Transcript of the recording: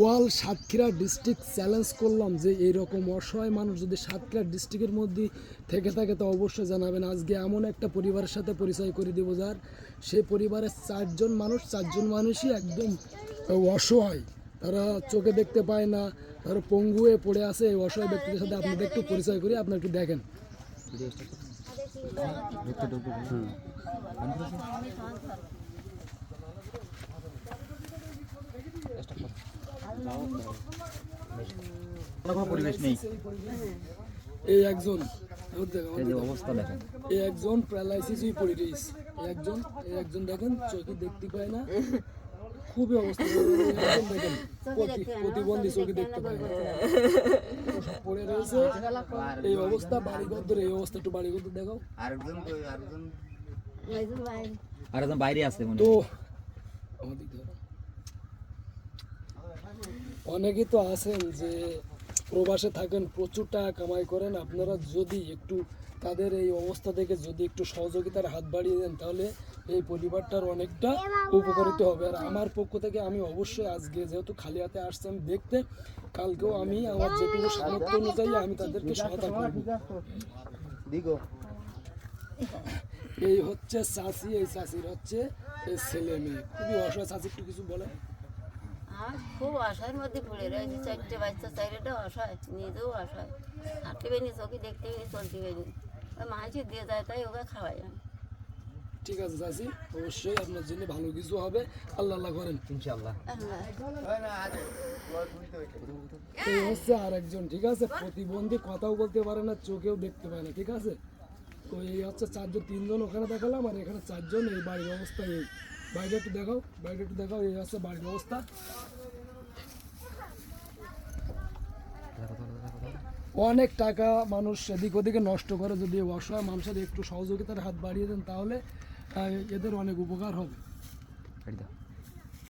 ওয়াল Satkhira district challenge করলাম যে এইরকম অসহায় মানুষ যদি সাতক্ষীরা ডিস্ট্রিক্টের মধ্যে থেকে থাকে তো অবশ্যই জানাবেন। আজকে এমন একটা পরিবারের সাথে পরিচয় করে দেবো যার সেই পরিবারের চারজন মানুষই একদম অসহায়, তারা চোখে দেখতে পায় না, তারা পঙ্গু হয়ে পড়ে আছে। এই অসহায় ব্যক্তিদের সাথে আপনাদের একটু পরিচয় করি, আপনারা একটু দেখেন। পরিবেশ নেই, এই একজন অবস্থা দেখেন, এই একজন প্যারালাইসিস হয়ে পড়ে রয়েছে, এই একজন দেখেন চোখে দেখতে পায় না, খুবই অবস্থা। একজন দেখেন প্রতিবন্ধী, চোখে দেখতে পায় না, পড়ে রয়েছে এই অবস্থা। বাড়িঘর ধরে এই অবস্থা, একটু বাড়িঘর দেখাও। আরেকজন বাইরে আছে তো অনেকেই তো আছেন যে প্রবাসে থাকেন, প্রচুর টাকা কামাই করেন। আপনারা যদি একটু তাদের এই অবস্থা থেকে যদি একটু সহযোগিতার হাত বাড়িয়ে দেন তাহলে এই পরিবারটার অনেকটা উপকারিত হবে। আর আমার পক্ষ থেকে আমি অবশ্যই আজকে যেহেতু খালি হাতে আসছি আমি দেখতে, কালকেও আমি আমার যেটুকু সামর্থ্য অনুযায়ী আমি তাদেরকে সহায়তা করব। এই হচ্ছে চাষি, এই চাষির হচ্ছে এই ছেলে মেয়ে, খুবই অসহায়। চাষি একটু কিছু বলেন। খুব অসহায়ের মধ্যে পড়ে রয়েছে, চারটে বাচ্চা, চারটা অসহায়, নিজেও অসহায়, হাঁটতে পারিনি, চোখে দেখতে পারিনি, চলতে পারিনি, মাঝে দিয়ে যায় তাই ওকে খাওয়াই আমি। ঠিক আছে চাচি, অবশ্যই আপনার জন্য ভালো কিছু হবে, আল্লাহ আল্লাহ করেন ইনশাআল্লাহ। এই হচ্ছে আর একজন, ঠিক আছে, প্রতিবন্ধী, কথাও বলতে পারে না, চোখেও দেখতে পায় না, ঠিক আছে। তো এই হচ্ছে চারজন, তিনজন ওখানে দেখালাম আর এখানে চারজন। এই বাড়ির অবস্থা, এই বাইরে একটু দেখাও, বাইরে একটু দেখাও। এই হচ্ছে বাড়ির অবস্থা। অনেক টাকা মানুষ এদিক ওদিকে নষ্ট করে, যদি অসহায় মানুষের একটু সহযোগিতার হাত বাড়িয়ে দেন তাহলে এদের অনেক উপকার হবে।